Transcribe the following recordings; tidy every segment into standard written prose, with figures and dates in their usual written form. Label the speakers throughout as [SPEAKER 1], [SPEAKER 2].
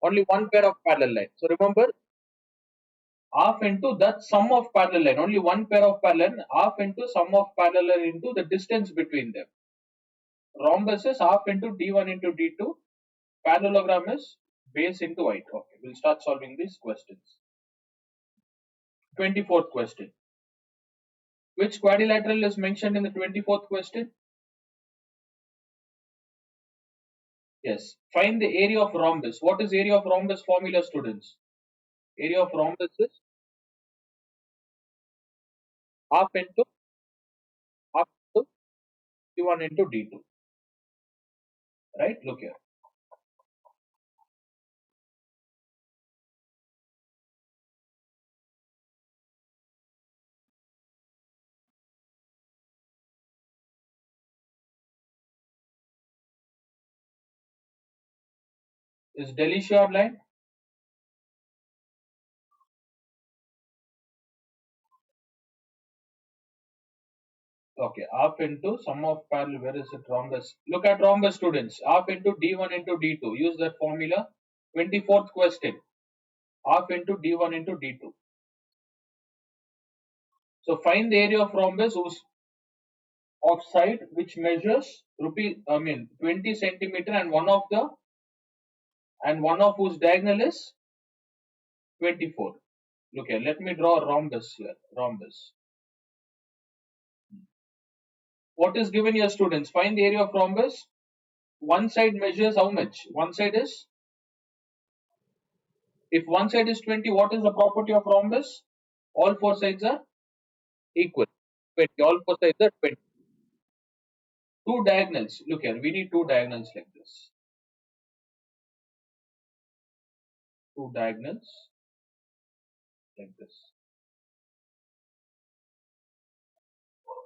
[SPEAKER 1] Only one pair of parallel line. So remember, half into that sum of parallel line. Only one pair of parallel, half into sum of parallel line into the distance between them. Rhombus is half into d1 into d2. Parallelogram is base into height. Okay, we'll start solving these questions. 24th question. Which quadrilateral is mentioned in the 24th question? Yes. Find the area of rhombus. What is area of rhombus formula, students? Area of rhombus is half into half into d1 into d2. Right? Look here. Is Delhi short line? Okay, half into sum of parallel. Where is it? Rhombus. Look at rhombus, students. Half into d1 into d2. Use that formula. 24th question. Half into d1 into d2. So find the area of rhombus whose of side which measures 20 centimeter and one of whose diagonal is 24. Look here. Let me draw a rhombus here. Rhombus. What is given here, students? Find the area of rhombus. One side measures how much? One side is, if one side is 20, what is the property of rhombus? All four sides are equal. 20. All four sides are 20. Two diagonals. Look here. We need two diagonals like this. Two diagonals like this.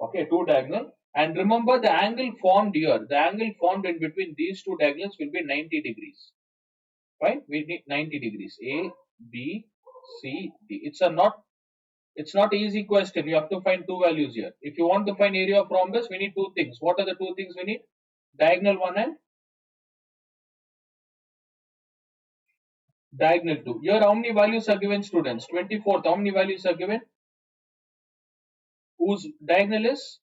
[SPEAKER 1] Okay, two diagonal. And remember the angle formed here. The angle formed in between these two diagonals will be 90 degrees. Fine. We need 90 degrees. A, B, C, D. It's not easy question. You have to find two values here. If you want to find area of rhombus, we need two things. What are the two things we need? Diagonal 1 and diagonal 2. Here how many values are given, students? 24th. How many values are given? Whose diagonal is?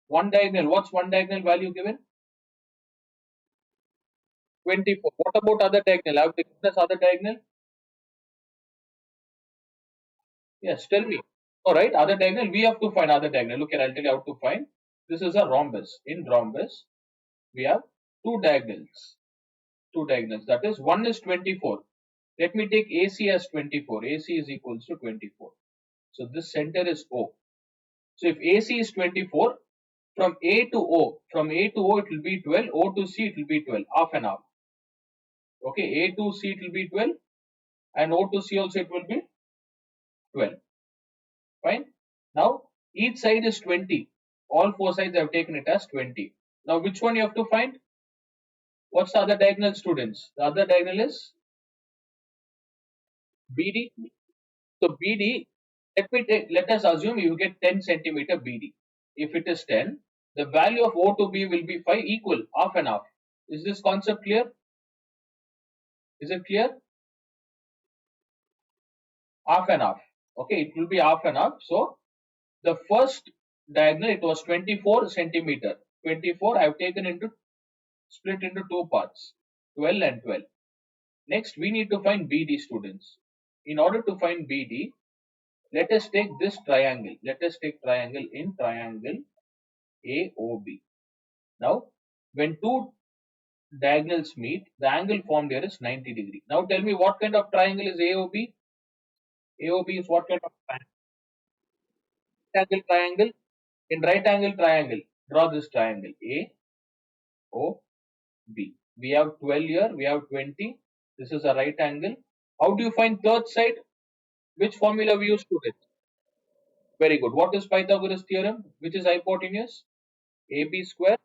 [SPEAKER 1] One diagonal. What's one diagonal value given? 24. What about other diagonal? Have they given us other diagonal? Yes, tell me. Alright, other diagonal. We have to find other diagonal. Look here, I'll tell you how to find. This is a rhombus. In rhombus, we have two diagonals. Two diagonals. That is, one is 24. Let me take AC as 24. AC is equals to 24. So this center is O. So if AC is 24, from A to O, it will be 12. O to C it will be 12. Half and half. Okay, A to C it will be 12, and O to C also it will be 12. Fine. Now each side is 20. All four sides I have taken it as 20. Now which one you have to find? What's the other diagonal, students? The other diagonal is BD. So BD, let us assume you get 10 centimeter BD. If it is 10, the value of O to B will be 5, equal, half and half. Is this concept clear? Is it clear? Half and half. Okay, it will be half and half. So the first diagonal, it was 24 centimeter. 24 I have taken into, split into two parts, 12 and 12. Next we need to find BD, students. In order to find BD, let us take this triangle. Let us take triangle in triangle AOB. Now when two diagonals meet, the angle formed here is 90 degree. Now tell me, what kind of triangle is AOB? AOB is what kind of triangle? Right angle triangle. In right angle triangle, draw this triangle AOB. We have 12 here, we have 20. This is a right angle. How do you find third side? Which formula we use to it? Very good. What is Pythagoras theorem? Which is hypotenuse? AB square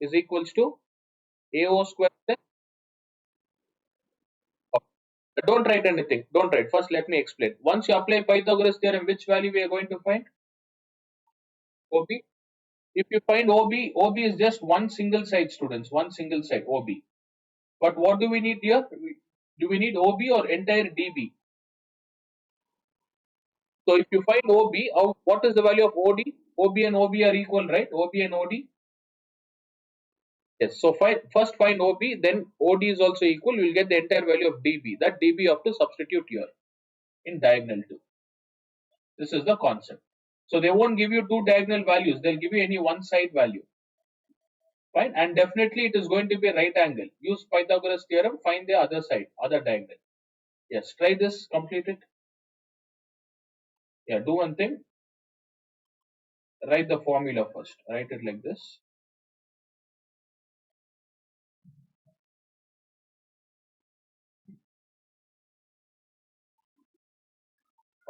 [SPEAKER 1] is equals to AO square. Don't write anything. Don't write. First, let me explain. Once you apply Pythagoras theorem, which value we are going to find? OB. If you find OB, OB is just one single side, students. One single side, OB. But what do we need here? Do we need OB or entire DB? So if you find OB, what is the value of OD? OB and OB are equal, right? OB and OD. Yes. So first find OB, then OD is also equal. We will get the entire value of DB. That DB you have to substitute here in diagonal 2. This is the concept. So they won't give you two diagonal values. They'll give you any one side value. Fine. And definitely it is going to be a right angle. Use Pythagoras theorem. Find the other side, other diagonal. Yes. Try this. Complete it. Yeah. Do one thing. Write the formula first. Write it like this.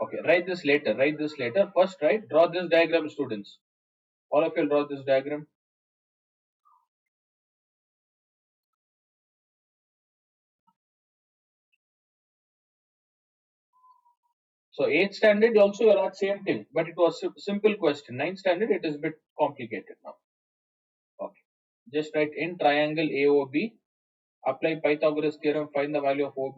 [SPEAKER 1] Okay. Write this later. Write this later. First, right. Draw this diagram, students. All of you draw this diagram. So 8th standard also you are at same thing, but it was simple question. 9th standard it is a bit complicated now. Okay. Just write in triangle AOB. Apply Pythagoras theorem. Find the value of OB.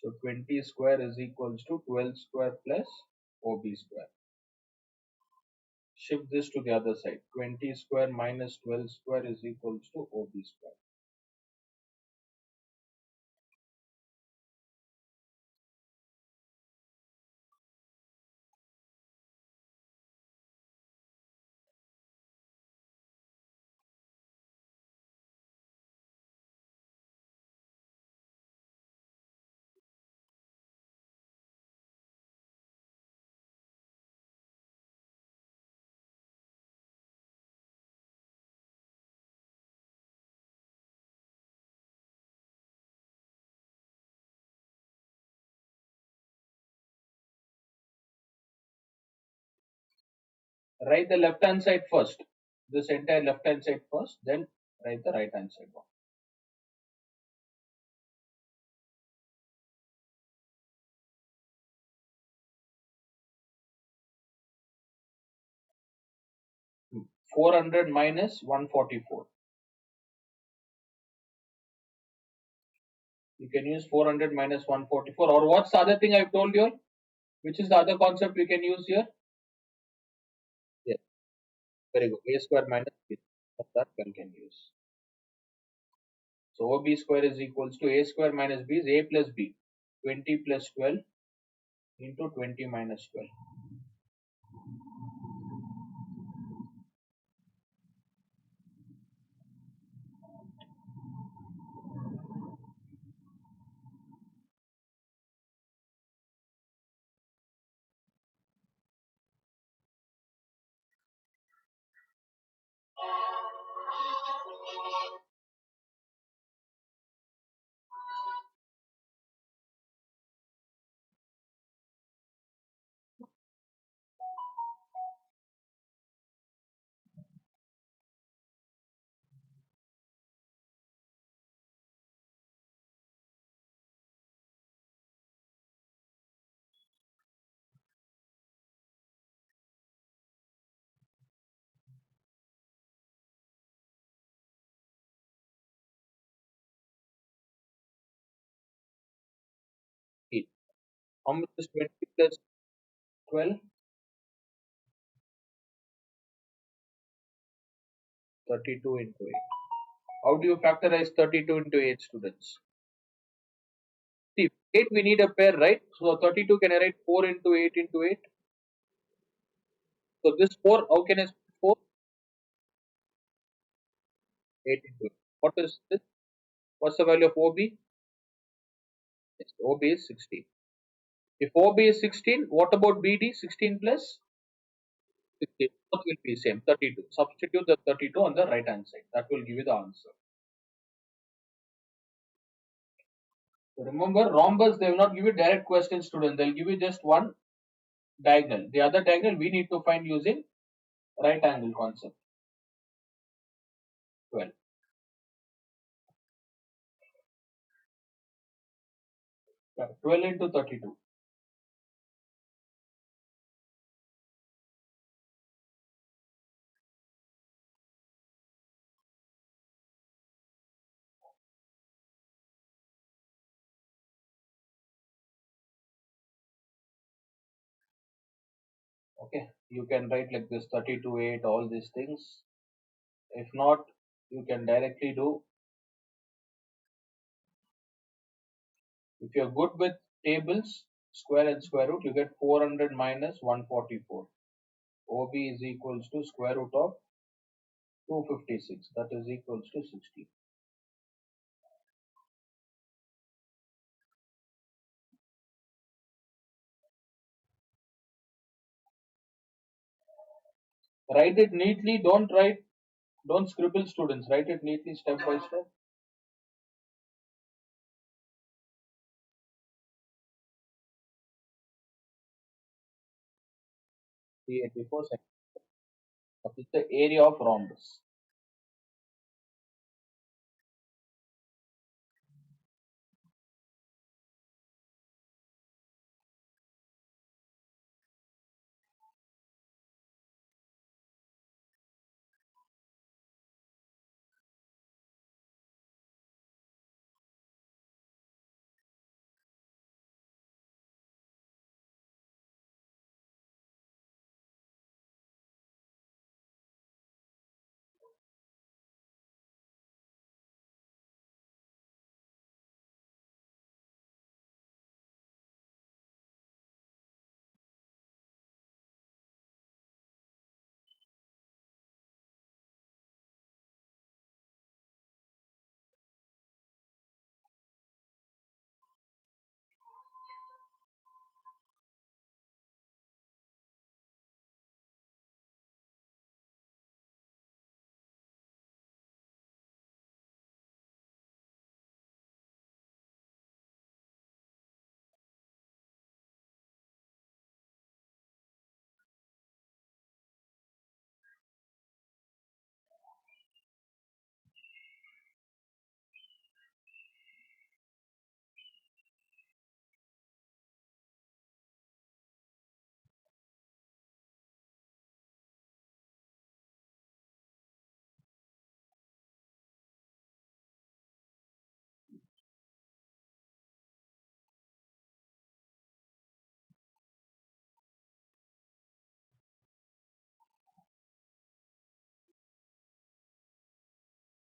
[SPEAKER 1] So 20 square is equals to 12 square plus OB square. Shift this to the other side. 20 square minus 12 square is equals to OB square. Write the left hand side first. This entire left hand side first, then write the right hand side one. 400 minus 144. You can use 400 minus 144, or what's the other thing I've told you? Which is the other concept we can use here? Yes, very good. A square minus B. That one can use. So OB square is equals to A square minus B is A plus B. 20 plus 12 into 20 minus 12. How much is 20 plus 12? 32 into 8. How do you factorize 32 into 8, students? See, 8 we need a pair, right? So 32, can I write 4 into 8 into 8? So this 4, how can I split 4? 8 into 8. What is this? What's the value of OB? Yes, OB is 16. If OB is 16, what about BD? 16 plus 16. Both will be same, 32. Substitute the 32 on the right hand side. That will give you the answer. Remember, rhombus, they will not give you direct question, student. They'll give you just one diagonal. The other diagonal we need to find using right angle concept. 12. 12 into 32. Okay, you can write like this 32, 8, all these things. If not, you can directly do. If you're good with tables, square and square root, you get 400 minus 144. OB is equals to square root of 256. That is equals to 60. Write it neatly. Don't scribble, students. Write it neatly, step by step. 384 centimeters. That is the area of rhombus.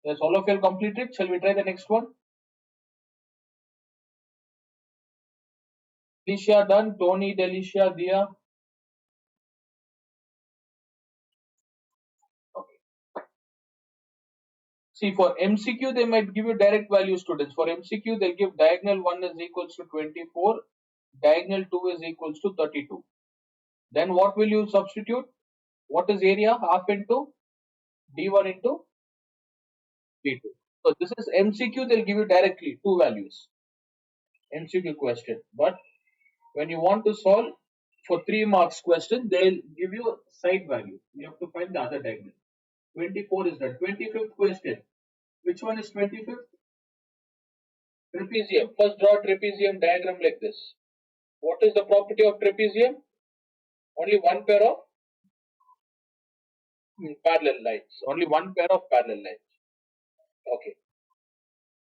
[SPEAKER 1] Yes, all of you have completed. Shall we try the next one? Alicia done. Tony, Delicia, Dia. Okay. See, for MCQ, they might give you direct value, students. For MCQ, they'll give diagonal 1 is equals to 24, diagonal 2 is equals to 32. Then what will you substitute? What is area? Half into D1 into D2. So this is MCQ, they'll give you directly two values. MCQ question. But when you want to solve for 3 marks question, they'll give you a side value. You have to find the other diagonal. 24 is the 25th question. Which one is 25th? Trapezium. First draw trapezium diagram like this. What is the property of trapezium? Only one pair of parallel lines. Only one pair of parallel lines. Okay.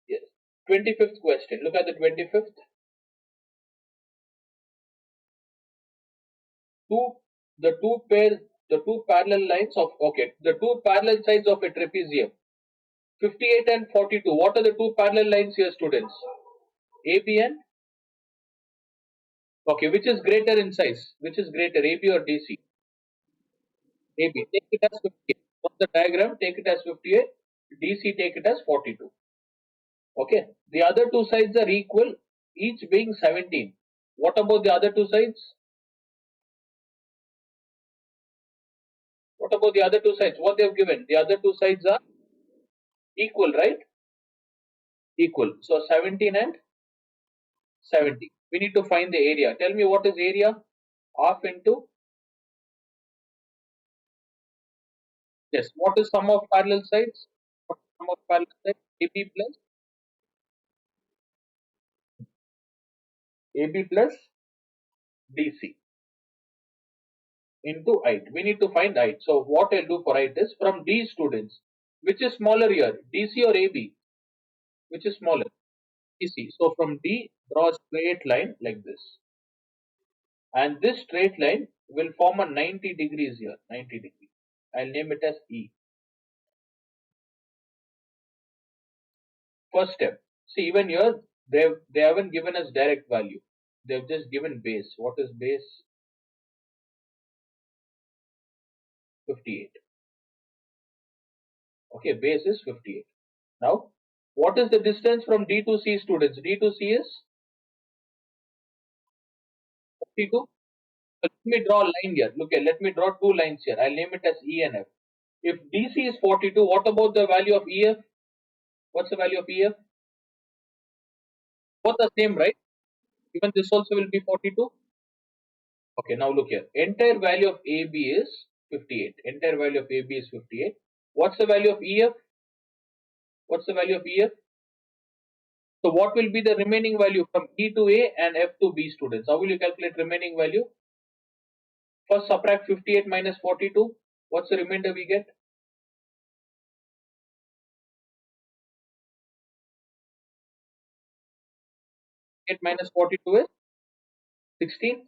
[SPEAKER 1] Yes. 25th question. Look at the 25th. Two the two parallel lines of the two parallel sides of a trapezium. 58 and 42. What are the two parallel lines here, students? AB and which is greater in size? Which is greater, AB or DC? AB. Take it as 58. On the diagram, take it as 58. DC, take it as 42. Okay. The other two sides are equal, each being 17. What about the other two sides? What about the other two sides? What they have given? The other two sides are equal, right? Equal. So 17 and 70. We need to find the area. Tell me what is area? Half into, yes, what is sum of parallel sides? What is sum of parallel sides? AB plus AB plus DC into height. We need to find height. So what I'll do for height is from D students, which is smaller here, DC or AB? Which is smaller? DC. So from D, draw a straight line like this. And this straight line will form a 90 degrees here. 90 degrees. I'll name it as E. First step. See, even here, they haven't given us direct value. They've just given base. What is base? 58. Okay, base is 58. Now, what is the distance from D to C students? D to C is 42. So let me draw a line here. Look here, let me draw two lines here. I'll name it as E and F. If DC is 42, what about the value of EF? What's the value of EF? Both the same, right? Even this also will be 42. Okay, now look here. Entire value of AB is 58. Entire value of AB is 58. What's the value of EF? What's the value of EF? So what will be the remaining value from E to A and F to B students? How will you calculate remaining value? First subtract 58 minus 42. What's the remainder we get? 8 minus 42 is 16,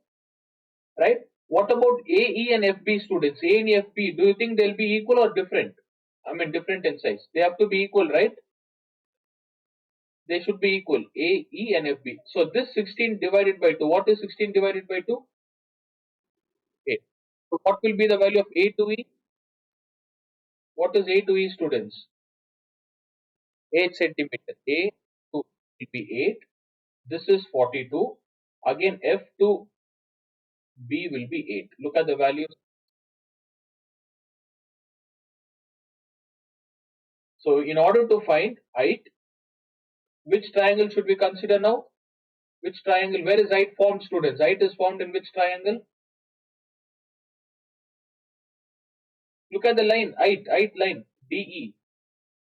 [SPEAKER 1] right? What about AE and FB students? A and FB, do you think they'll be equal or different? I mean different in size. They have to be equal, right? They should be equal. AE and FB. So this 16 divided by 2. What is 16 divided by 2? 8. So what will be the value of A to E? What is A to E students? 8 centimeter. A to will be 8. This is 42. Again F to B will be 8. Look at the values. So in order to find height, which triangle should we consider now? Which triangle? Where is height formed, students? Height is formed in which triangle? Look at the line, height line, DE.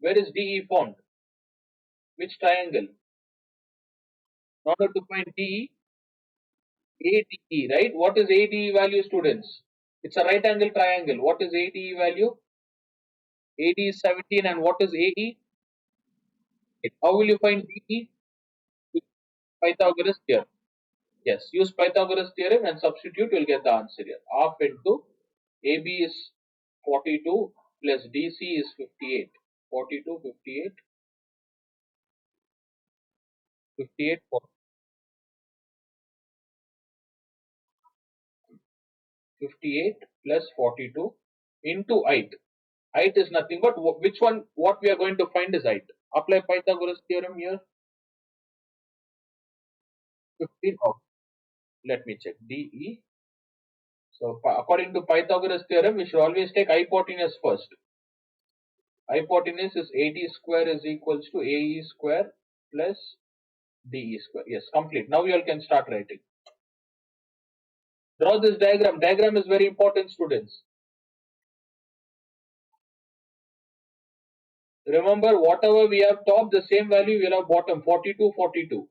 [SPEAKER 1] Where is DE formed? Which triangle? In order to find DE, ADE, right? What is ADE value, students? It's a right angle triangle. What is ADE value? AD is 17, and what is AE? How will you find DE? With Pythagoras theorem. Yes, use Pythagoras theorem and substitute, you'll get the answer here. Half into AB is 42 plus DC is 58. 42, 58, 58, 58 plus 42 into height. Height is nothing but which one, what we are going to find is height. Apply Pythagoras theorem here. 15. Oh, let me check. DE. So, according to Pythagoras theorem, we should always take hypotenuse first. Hypotenuse is AD square is equals to AE square plus DE square. Yes, complete. Now you all can start writing. Draw this diagram. Diagram is very important, students. Remember, whatever we have top, the same value we will have bottom. 42, 42.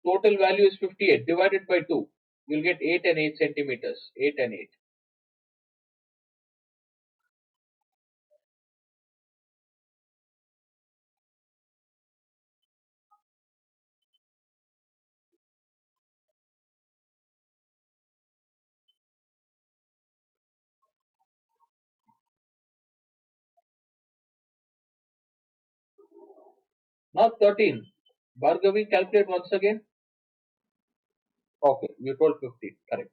[SPEAKER 1] Total value is 58 divided by 2. You'll get 8 and 8 centimeters. 8 and 8. Now 13. Bhargavi, calculate once again. Okay, you told 15. Correct.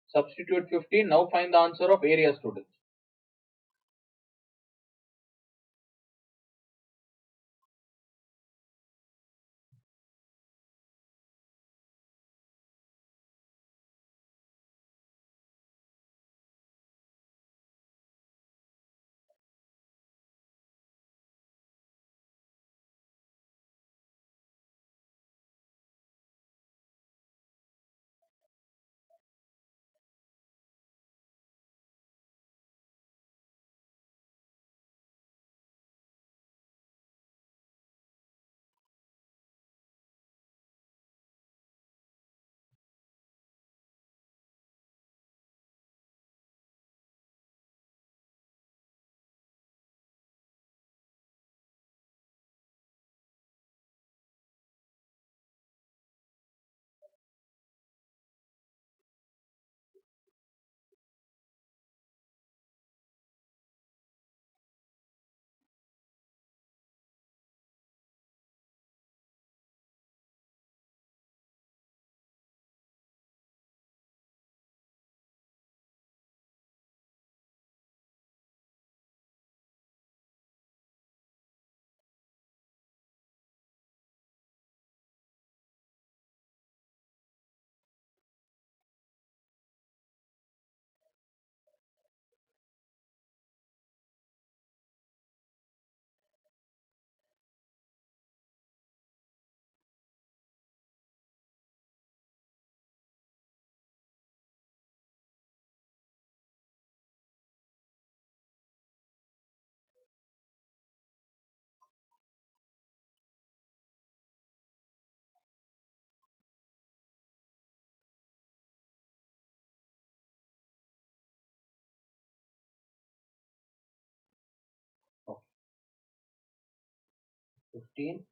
[SPEAKER 1] Substitute 15. Now find the answer of area, students. 15.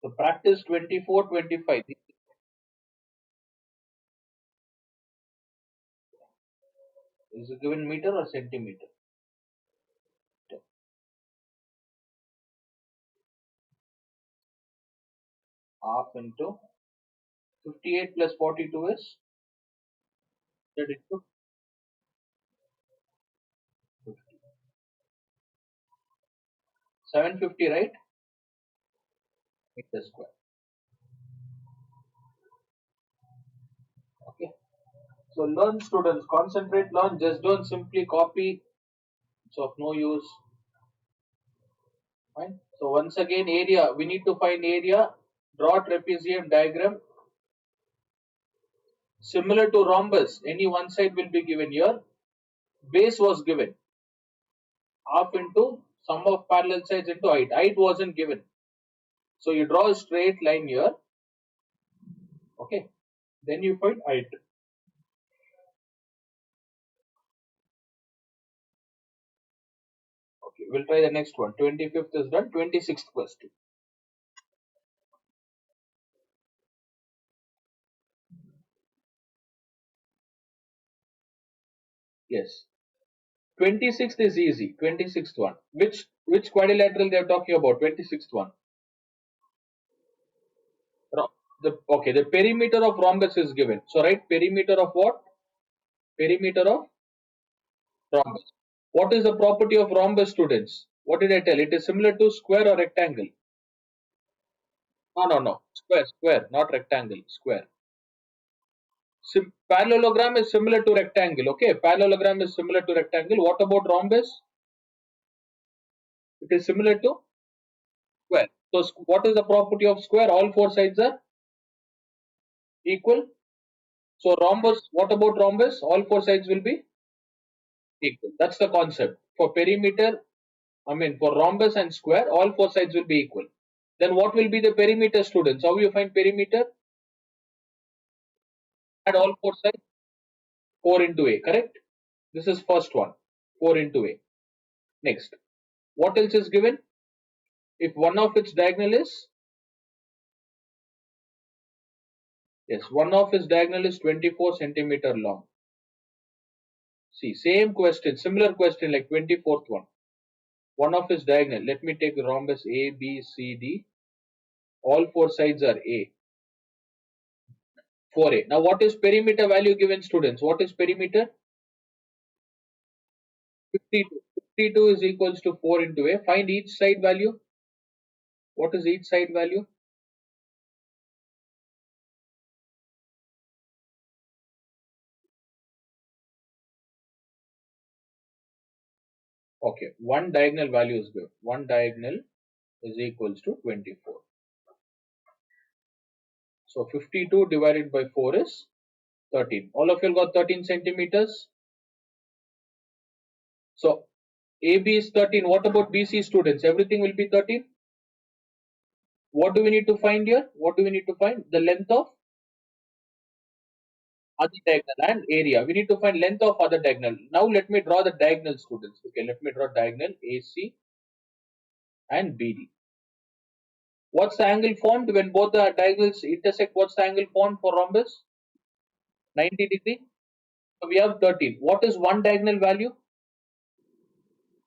[SPEAKER 1] So practice 24, 25. Is it given meter or centimeter? Half into 58 plus 42 is 32. 750, right? Meter square. Okay. So learn, students, concentrate, learn. Just don't simply copy. It's of no use. Fine. So once again, area. We need to find area. Draw trapezium diagram. Similar to rhombus, any one side will be given here. Base was given. Half into sum of parallel sides into height. Height wasn't given. So you draw a straight line here. Okay. Then you find height. Okay. We'll try the next one. 25th is done. 26th question. Yes. 26th is easy. 26th one. Which quadrilateral they are talking about? 26th one. The perimeter of rhombus is given. So right, perimeter of what? Perimeter of rhombus. What is the property of rhombus, students? What did I tell? It is similar to square or rectangle. No. Square, not rectangle. Square. Parallelogram is similar to rectangle. Okay, parallelogram is similar to rectangle. What about rhombus? It is similar to square. So what is the property of square? All four sides are equal. So rhombus, what about rhombus? All four sides will be equal. That's the concept. For perimeter, for rhombus and square, all four sides will be equal. Then what will be the perimeter, students? How you find perimeter? Add all four sides, 4 into A, correct? This is first one, 4 into A. Next, what else is given? If one of its diagonal is, yes, one of its diagonal is 24 centimeter long. See, same question, similar question like 24th one. One of its diagonal, let me take the rhombus A, B, C, D. All four sides are A. 4A. Now what is perimeter value given, students? What is perimeter? 52. 52 is equals to 4 into A. Find each side value. What is each side value? Okay, one diagonal value is given. One diagonal is equals to 24. So 52 divided by 4 is 13. All of you got 13 centimeters. So AB is 13. What about BC, students? Everything will be 13. What do we need to find here? What do we need to find? The length of other diagonal and area. We need to find length of other diagonal. Now let me draw the diagonal, students. Okay, let me draw diagonal AC and BD. What's the angle formed when both the diagonals intersect? What's the angle formed for rhombus? 90 degree. So we have 13. What is one diagonal value?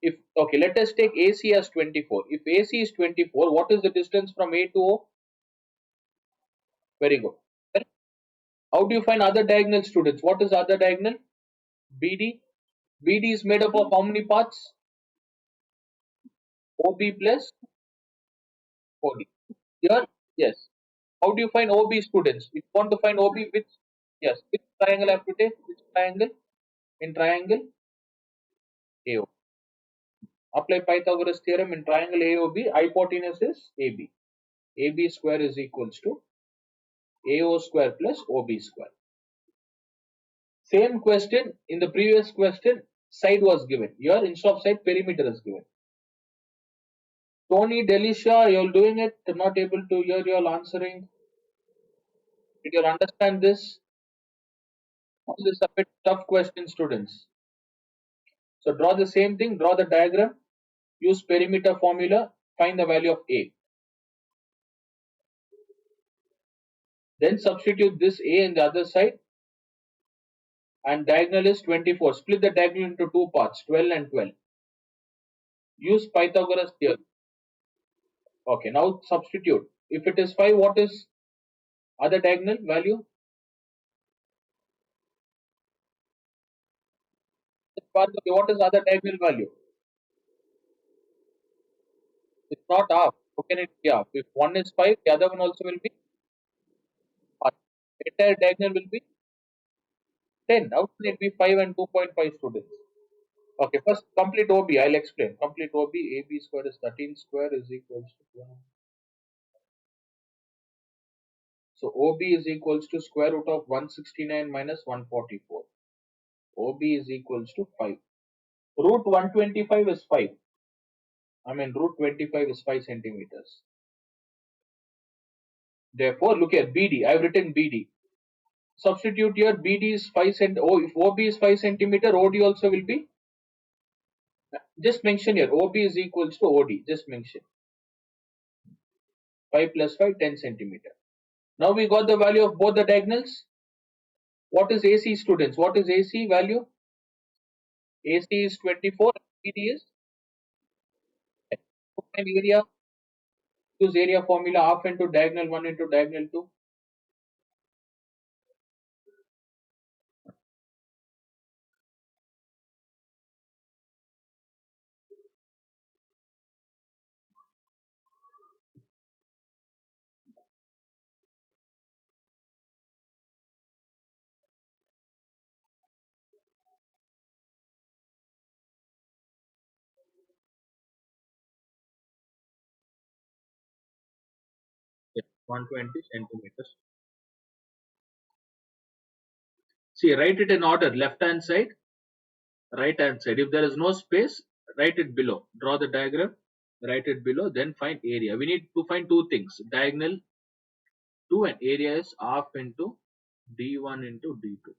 [SPEAKER 1] If okay, let us take AC as 24. If AC is 24, what is the distance from A to O? Very good. How do you find other diagonal, students? What is other diagonal? BD. BD is made up of how many parts? OB plus OD. Here, yes. How do you find OB, students? If you want to find OB, which triangle I have to take? Which triangle? In triangle AO. Apply Pythagoras theorem in triangle AOB. Hypotenuse is AB. AB square is equals to AO square plus OB square. Same question in the previous question, side was given. Here instead of side, perimeter is given. Tony, Delicia, you're doing it. Not able to hear you all answering. Did you understand this? All this a bit tough question, students. So draw the same thing. Draw the diagram. Use perimeter formula, find the value of A. Then substitute this A in the other side, and diagonal is 24. Split the diagonal into two parts, 12 and 12. Use Pythagoras theorem. Okay, now substitute. If it is 5, what is other diagonal value? What is other diagonal value? It's not half. How can it be half? If one is 5, the other one also will be half. Entire diagonal will be 10. How can it be 5 and 2.5 students? Okay, first complete OB. I'll explain. Complete OB. AB square is 13 square is equals to 1. So OB is equals to square root of 169 minus 144. OB is equals to 5. Root 125 is 5. I mean root 25 is 5 centimeters. Therefore, look at BD. I've written BD. Substitute here. BD is 5 cent. Oh, if OB is 5 centimeter, OD also will be. Just mention here. OB is equals to OD. Just mention 5 plus 5, 10 centimeter. Now we got the value of both the diagonals. What is AC, students? What is AC value? AC is 24. BD is area. Use area formula, half into diagonal 1 into diagonal 2. Yeah, 120 centimeters. See, write it in order. Left hand side, right hand side. If there is no space, write it below. Draw the diagram, write it below, then find area. We need to find two things: diagonal 2 and area is half into D1 into D2.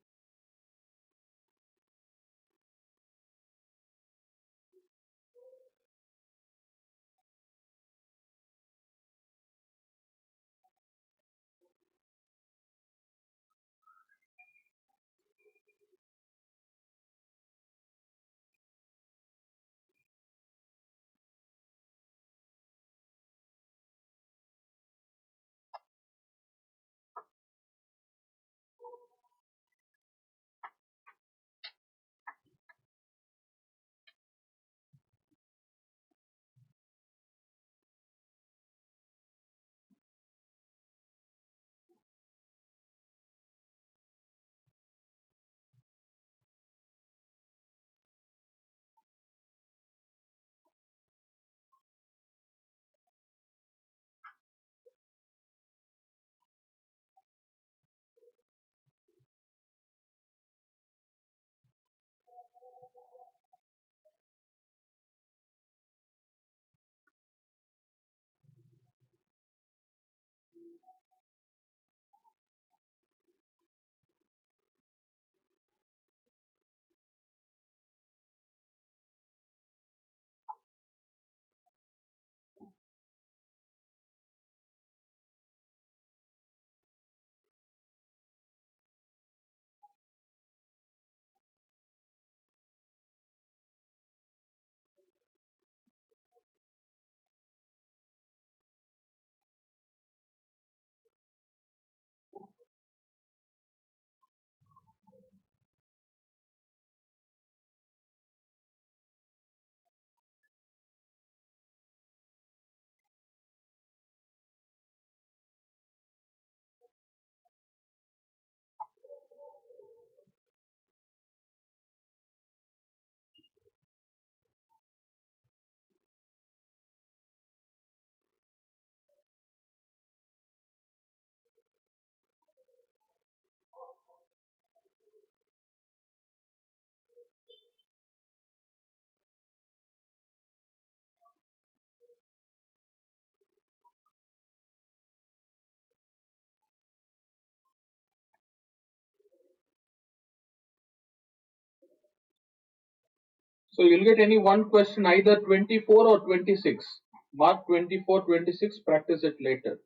[SPEAKER 1] So you'll get any one question, either 24 or 26. Mark 24, 26, practice it later.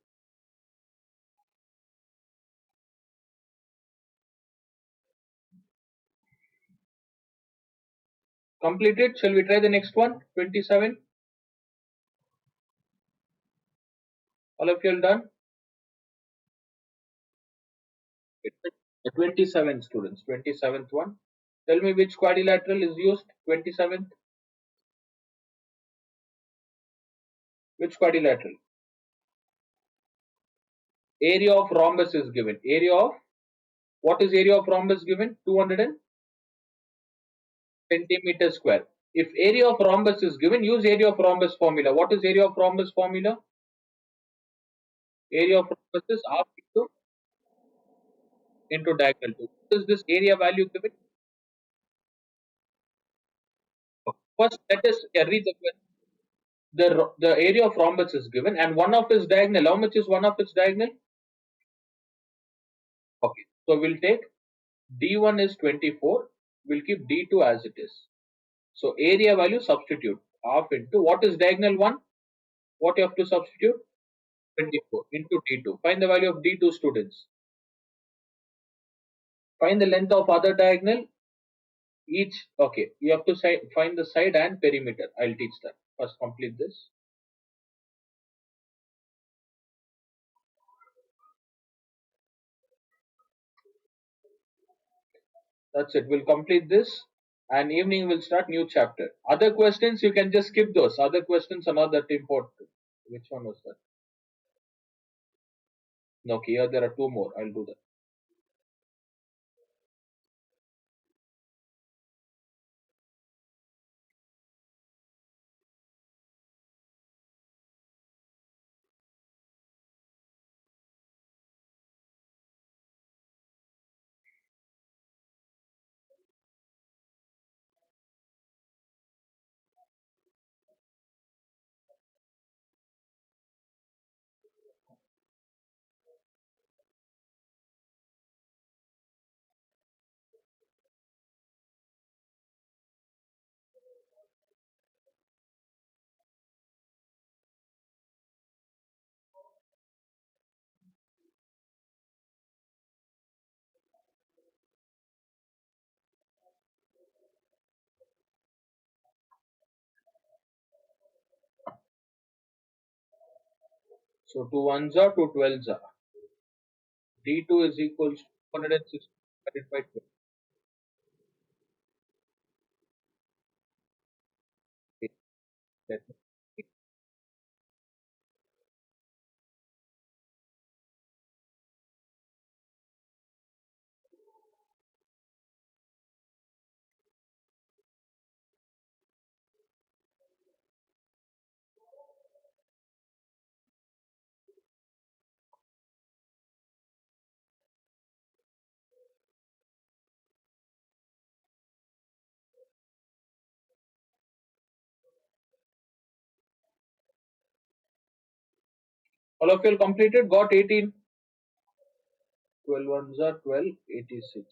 [SPEAKER 1] Completed. Shall we try the next one? 27. All of you are done? The 27 students. 27th one. Tell me which quadrilateral is used. 27th. Which quadrilateral? Area of rhombus is given. Area of, what is area of rhombus given? 200 centimeter square. If area of rhombus is given, use area of rhombus formula. What is area of rhombus formula? Area of rhombus is half into diagonal 2. What is this area value given? First, let us read the question. The area of rhombus is given, and one of its diagonal. How much is one of its diagonal? Okay, so we'll take D1 is 24. We'll keep D2 as it is. So area value substitute half into what is diagonal 1? What you have to substitute? 24 into D2. Find the value of D2, students. Find the length of other diagonal. Each, okay, you have to find the side and perimeter. I'll teach that. First complete this. That's it. We'll complete this, and evening we'll start new chapter. Other questions you can just skip those. Other questions are not that important. Which one was that? Okay, here there are two more. I'll do that. So 2 ones are 2 12s are. D2 is equals to 260 divided by 12. Okay, let me- All of you completed, got 18. 12 ones are 12, 86.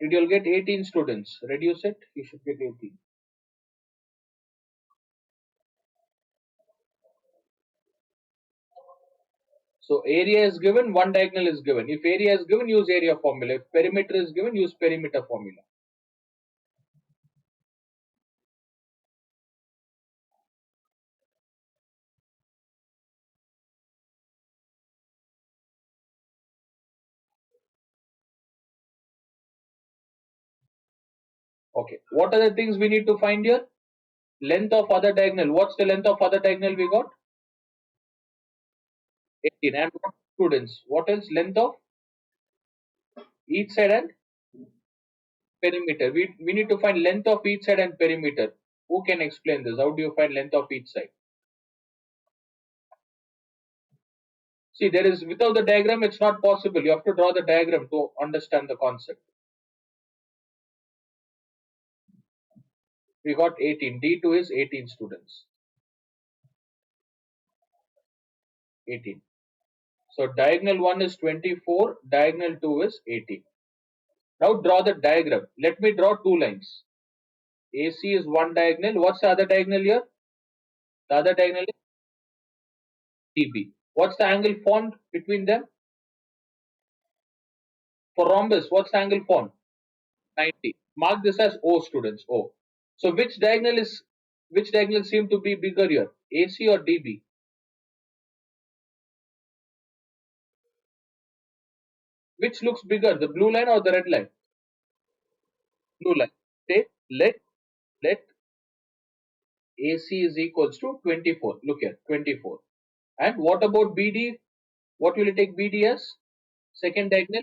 [SPEAKER 1] Did you all get 18 students? Reduce it, you should get 18. So area is given, one diagonal is given. If area is given, use area formula. If perimeter is given, use perimeter formula. Okay. What are the things we need to find here? Length of other diagonal. What's the length of other diagonal we got? 18. And what, students? What else? Length of each side and perimeter. We need to find length of each side and perimeter. Who can explain this? How do you find length of each side? See, there is, without the diagram, it's not possible. You have to draw the diagram to understand the concept. We got 18. D2 is 18 students. 18. So diagonal 1 is 24, diagonal 2 is 18. Now draw the diagram. Let me draw two lines. AC is one diagonal. What's the other diagonal here? The other diagonal is DB. What's the angle formed between them? For rhombus, what's the angle formed? 90. Mark this as O, students. O. So which diagonal seem to be bigger here? AC or DB? Which looks bigger, the blue line or the red line? Blue line. Say let AC is equals to 24. Look here, 24. And what about BD? What will you take BD as? Second diagonal,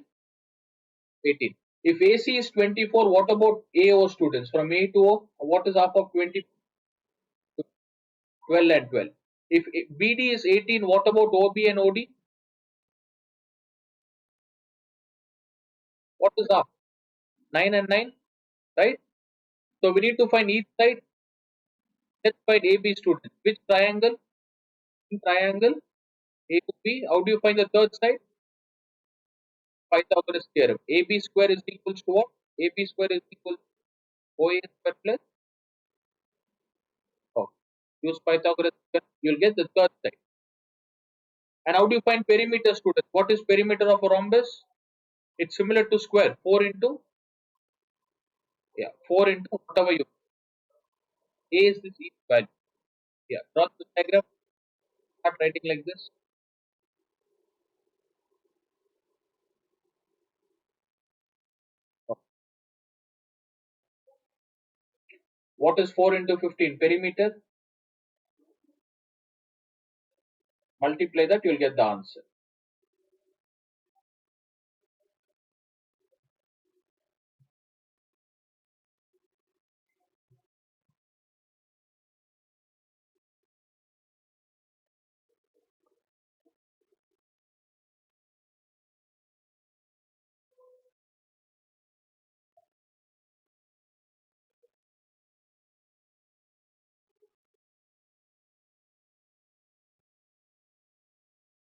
[SPEAKER 1] 18. If AC is 24, what about AO, students? From A to O, what is half of 20? 12 and 12. If BD is 18, what about OB and OD? What is half? 9 and 9, right? So we need to find each side. Let's find AB, students. Which triangle? Triangle AOB. How do you find the third side? Pythagoras theorem. AB square is equals to what? AB square is equal to OA square plus. Oh, use Pythagoras theorem. You'll get the third side. And how do you find perimeter, students? What is perimeter of a rhombus? It's similar to square. 4 into, yeah, 4 into whatever you. A is this each value. Yeah, draw the diagram. Start writing like this. Oh. What is 4 into 15? Perimeter. Multiply that, you'll get the answer.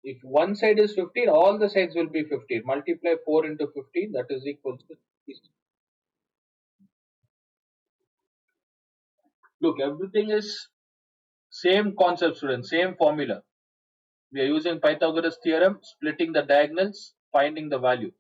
[SPEAKER 1] If one side is 15, all the sides will be 15. Multiply 4 into 15, that is equal to. Look, everything is same concept, students, same formula. We are using Pythagoras theorem, splitting the diagonals, finding the value.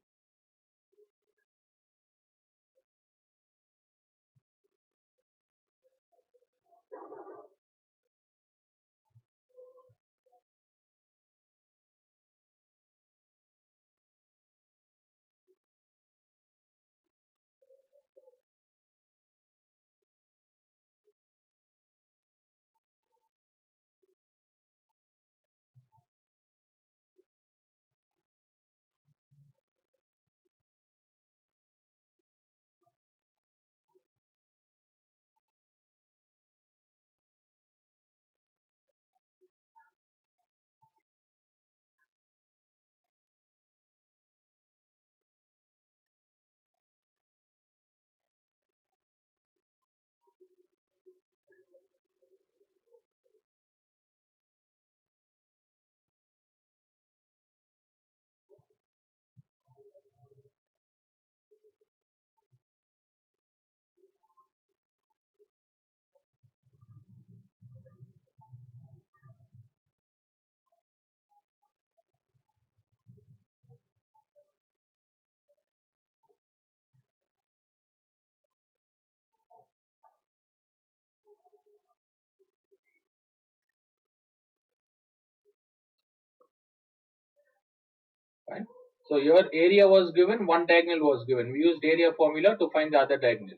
[SPEAKER 1] Fine. So your area was given, one diagonal was given. We used area formula to find the other diagonal.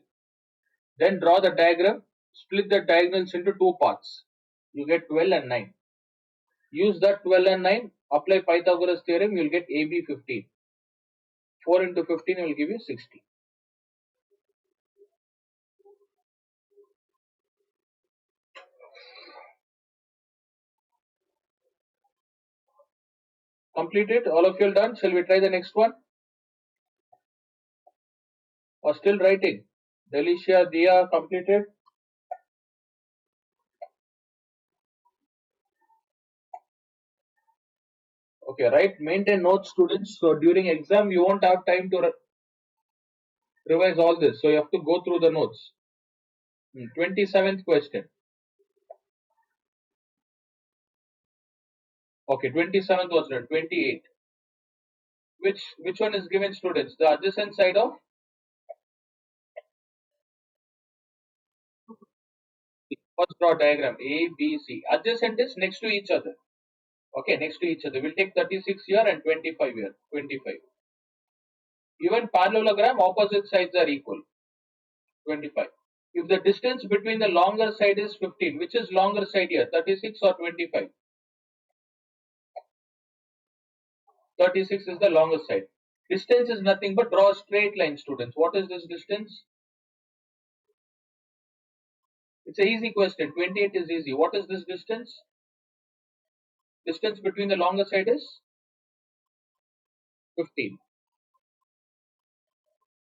[SPEAKER 1] Then draw the diagram, split the diagonals into two parts. You get 12 and 9. Use that 12 and 9, apply Pythagoras theorem, you'll get AB 15. 4 into 15 will give you 60. Completed? All of you are done? Shall we try the next one? Or still writing? Delicia, Dia, completed? Okay, right. Maintain notes, students. So during exam, you won't have time to revise all this. So you have to go through the notes. 27th question. Okay, 27th was done. 28. Which one is given, students? The adjacent side of first draw diagram A, B, C. Adjacent is next to each other. Okay, next to each other. We'll take 36 here and 25 here. 25. Even parallelogram, opposite sides are equal. 25. If the distance between the longer side is 15, which is longer side here? 36 or 25? 36 is the longer side. Distance is nothing but draw a straight line, students. What is this distance? It's an easy question. 28 is easy. What is this distance? Distance between the longer side is 15.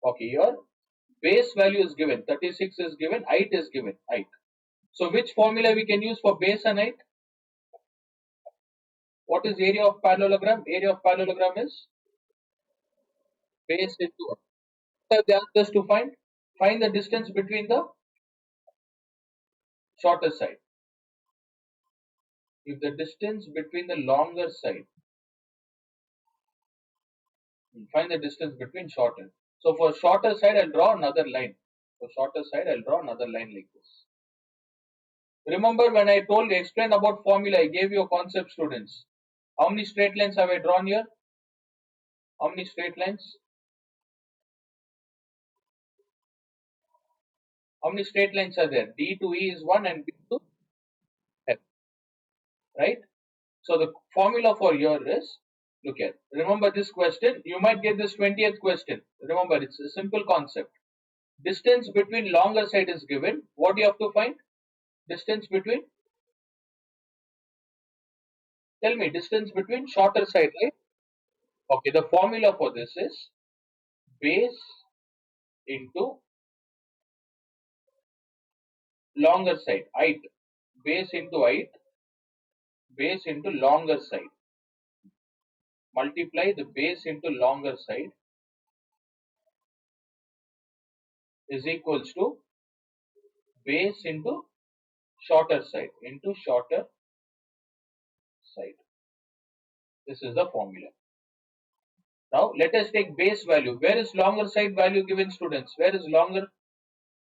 [SPEAKER 1] Okay, here base value is given. 36 is given. Height is given. Height. So which formula we can use for base and height? What is area of parallelogram? Area of parallelogram is base into height. What are the answers to find? Find the distance between the shorter side. If the distance between the longer side, find the distance between shorter. So for shorter side, I'll draw another line. For shorter side, I'll draw another line like this. Remember when I told you, explain about formula, I gave you a concept, students. How many straight lines have I drawn here? How many straight lines? How many straight lines are there? D to E is 1 and B to F, right? So the formula for here is, look at, remember this question, you might get this 20th question. Remember, it's a simple concept. Distance between longer side is given. What do you have to find? Distance between, tell me, distance between shorter side, right? Okay, the formula for this is base into longer side, height. Base into height, base into longer side. Multiply the base into longer side is equals to base into shorter side. This is the formula. Now let us take base value. Where is longer side value given, students? Where is longer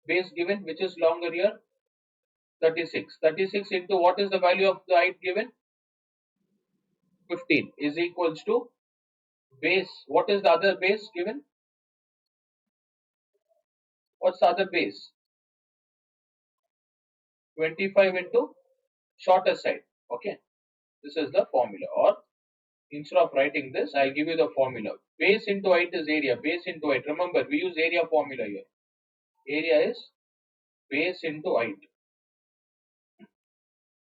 [SPEAKER 1] base given? Which is longer here? 36. 36 into what is the value of the height given? 15 is equals to base. What is the other base given? What's the other base? 25 into shorter side. Okay. This is the formula. Or instead of writing this, I'll give you the formula. Base into height is area. Base into height. Remember, we use area formula here. Area is base into height.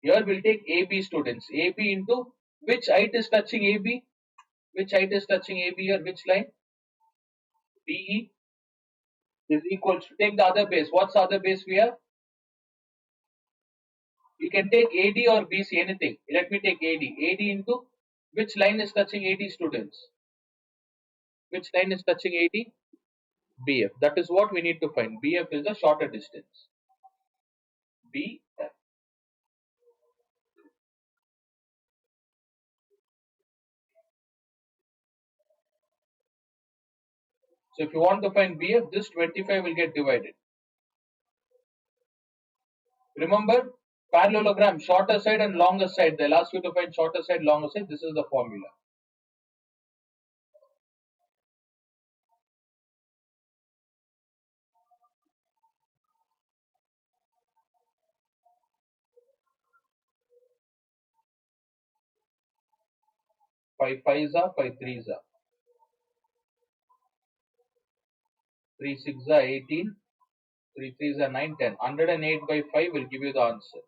[SPEAKER 1] Here we'll take AB, students. AB into which height is touching AB? Which height is touching AB here? Which line? BE is equals to, take the other base. What's the other base we have? You can take AD or BC, anything. Let me take AD. AD into which line is touching AD, students? Which line is touching AD? BF. That is what we need to find. BF is the shorter distance. BF. So if you want to find BF, this 25 will get divided. Remember, parallelogram, shorter side and longer side. They'll ask you to find shorter side, longer side. This is the formula. Five fives are, five threes are. 3 6 are 18. 3 threes are 9, 10. 108 by 5 will give you the answer.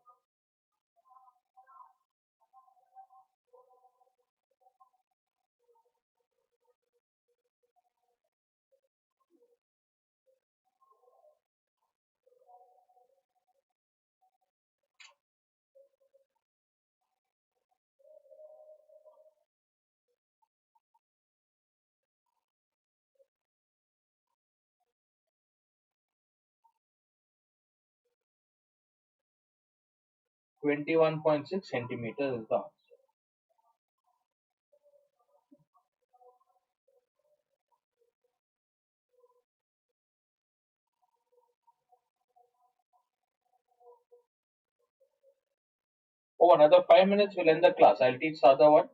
[SPEAKER 1] 21.6 centimeters is the answer. Oh, another 5 minutes will end the class. I'll teach the other one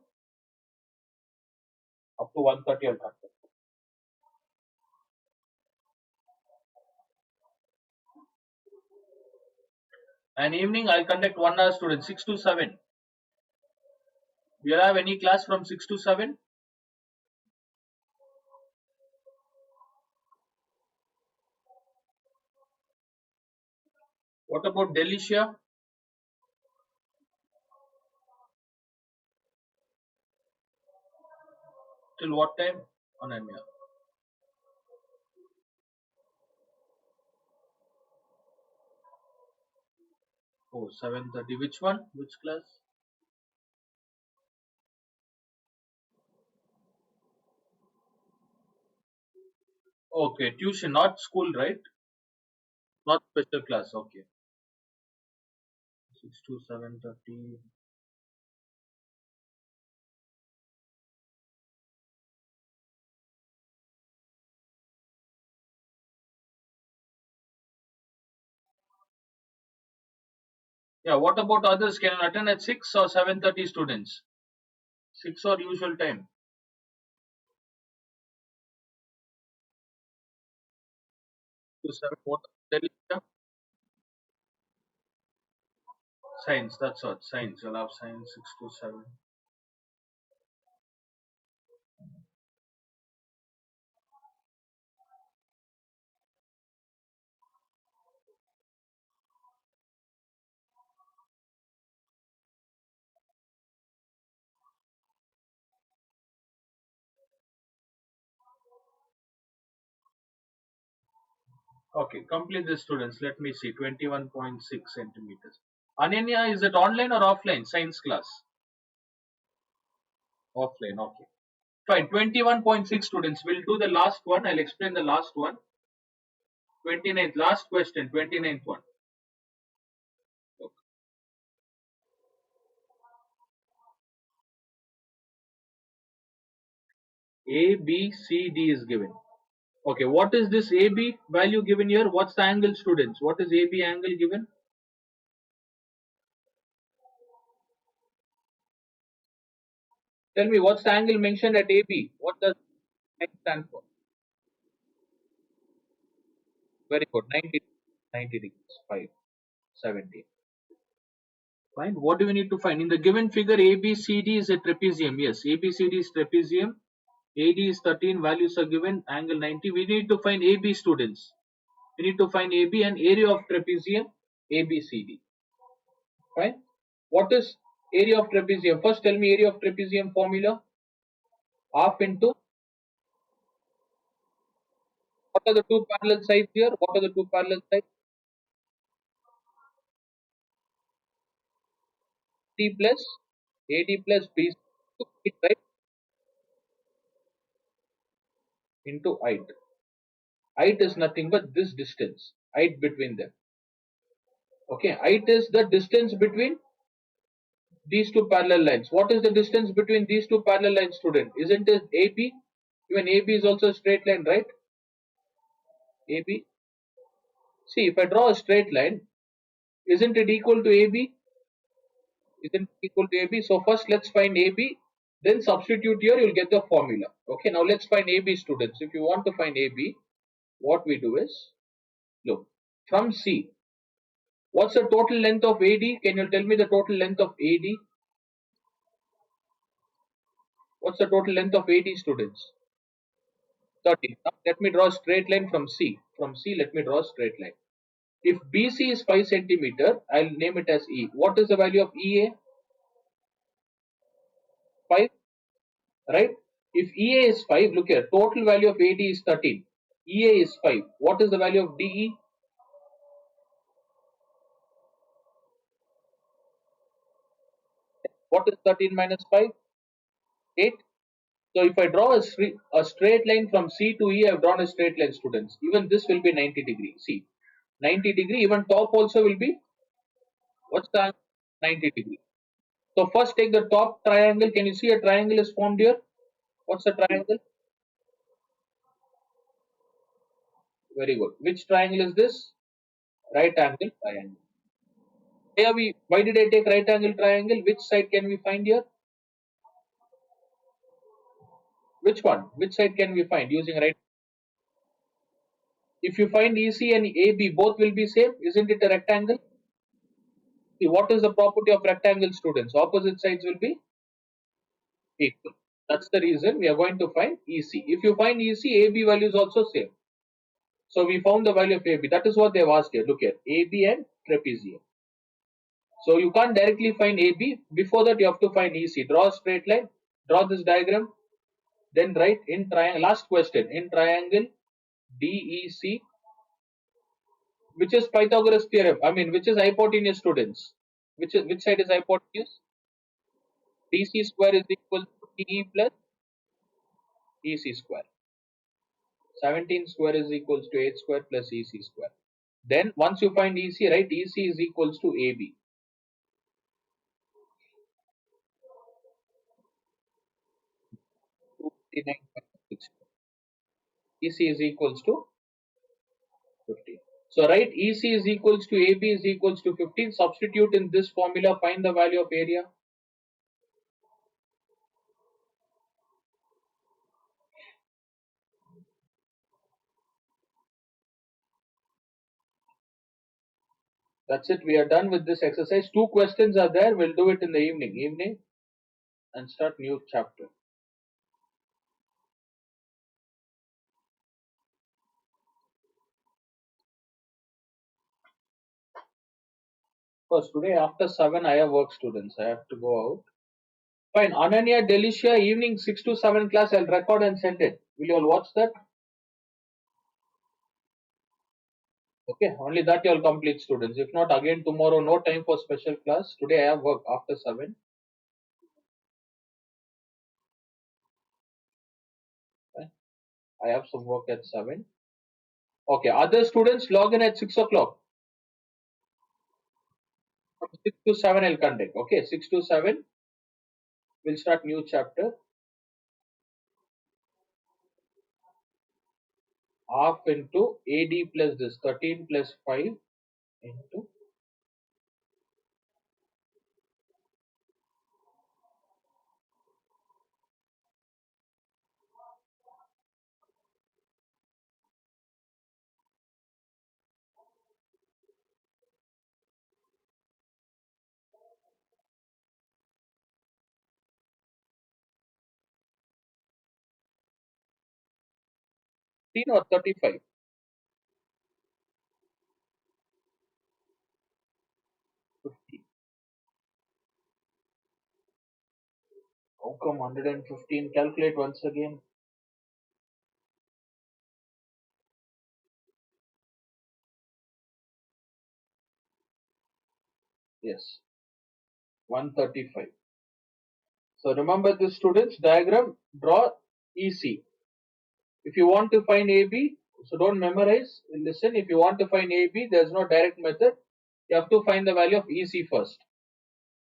[SPEAKER 1] up to 1:30. I'll cut it. And evening I'll conduct 1 hour student 6 to 7. Do you have any class from 6 to 7? What about Delicia? Till what time? Ananya. Oh, 7:30. Which one? Which class? Okay, tuition, not school, right? Not special class. Okay. 6 to 7:30. Yeah, what about others? Can you attend at 6 or 7:30 students? 6 or usual time? To 7. What? Delicia? Science, that's what. Science. You'll have science 6 to 7. Okay, complete the students. Let me see. 21.6 centimeters. Ananya, is it online or offline? Science class. Offline, okay. Fine. 21.6 students. We'll do the last one. I'll explain the last one. 29th. Last question. 29th one. A, B, C, D is given. Okay, what is this AB value given here? What's the angle, students? What is AB angle given? Tell me, what's the angle mentioned at AB? What does it stand for? Very good. 90 degrees. 5, 70. Fine. What do we need to find? In the given figure, ABCD is a trapezium. Yes, ABCD is trapezium. AD is 13. Values are given. Angle 90. We need to find AB, students. We need to find AB and area of trapezium ABCD. Fine. What is area of trapezium? First, tell me area of trapezium formula. Half into, what are the two parallel sides here? What are the two parallel sides? D plus AD plus BC, right, into height. Height is nothing but this distance. Height between them. Okay, height is the distance between these two parallel lines. What is the distance between these two parallel lines, student? Isn't it AB? Even AB is also a straight line, right? AB. See, if I draw a straight line, isn't it equal to AB? Isn't it equal to AB? So first let's find AB, then substitute here, you'll get the formula. Okay, now let's find AB, students. If you want to find AB, what we do is, look, from C, what's the total length of AD? Can you tell me the total length of AD? What's the total length of AD, students? 13. Now let me draw a straight line from C. From C, let me draw a straight line. If BC is 5 centimeter, I'll name it as E. What is the value of EA? 5, right? If EA is 5, look here, total value of AD is 13. EA is 5. What is the value of DE? What is 13 minus 5? 8. So if I draw a straight line from C to E, I have drawn a straight line, students. Even this will be 90 degree. See, 90 degree, even top also will be, what's the angle? 90 degrees. So first take the top triangle. Can you see a triangle is formed here? What's the triangle? Very good. Which triangle is this? Right angle triangle. Why did I take right angle triangle? Which side can we find here? Which one? Which side can we find using right? If you find EC and AB, both will be same. Isn't it a rectangle? See, what is the property of rectangle, students? Opposite sides will be equal. That's the reason we are going to find EC. If you find EC, AB value is also same. So we found the value of AB. That is what they have asked here. Look here, AB and trapezium. So you can't directly find AB. Before that, you have to find EC. Draw a straight line. Draw this diagram. Then write in triangle. Last question, in triangle DEC, which is Pythagoras theorem. I mean, which is hypotenuse, students. Which side is hypotenuse? DC square is equal to DE plus EC square. 17 square is equals to 8 square plus EC square. Then once you find EC, right, EC is equals to AB. 259.6. EC is equals to 15. So write EC is equals to AB is equals to 15. Substitute in this formula, find the value of area. That's it. We are done with this exercise. 2 questions are there. We'll do it in the evening and start new chapter. First, today after 7, I have work, students. I have to go out. Fine. Ananya, Delicia, evening 6 to 7 class. I'll record and send it. Will you all watch that? Okay. Only that you all complete, students. If not, again tomorrow, no time for special class. Today I have work after 7. Fine. I have some work at 7. Okay. Other students log in at 6 o'clock. From 6 to 7, I'll conduct. Okay. 6 to 7. We'll start new chapter. Half into AD plus this 13 plus 5 into 15 or 35. 50. How come 115? Calculate once again. Yes. 135. So remember this, students, diagram, draw EC. If you want to find AB, so don't memorize, listen, if you want to find AB, there's no direct method. You have to find the value of EC first.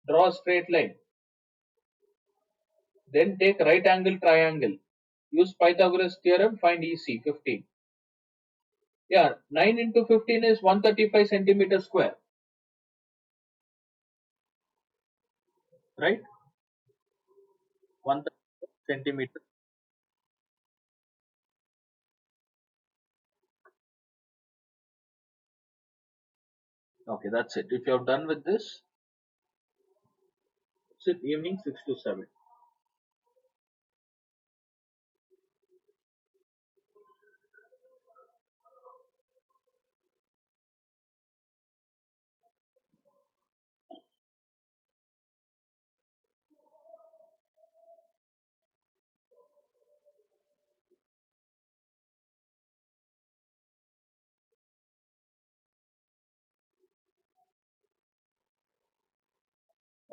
[SPEAKER 1] Draw a straight line. Then take right angle triangle. Use Pythagoras theorem, find EC, 15. Yeah, 9 into 15 is 135 centimeter square. Right? 135 centimeter. Okay, that's it. If you have done with this, it's it evening 6 to 7.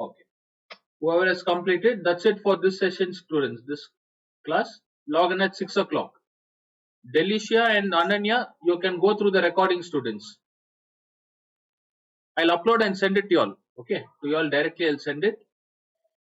[SPEAKER 1] Okay. Whoever has completed, that's it for this session, students. This class, log in at 6 o'clock. Delicia and Ananya, you can go through the recording, students. I'll upload and send it to you all. Okay, to you all directly I'll send it.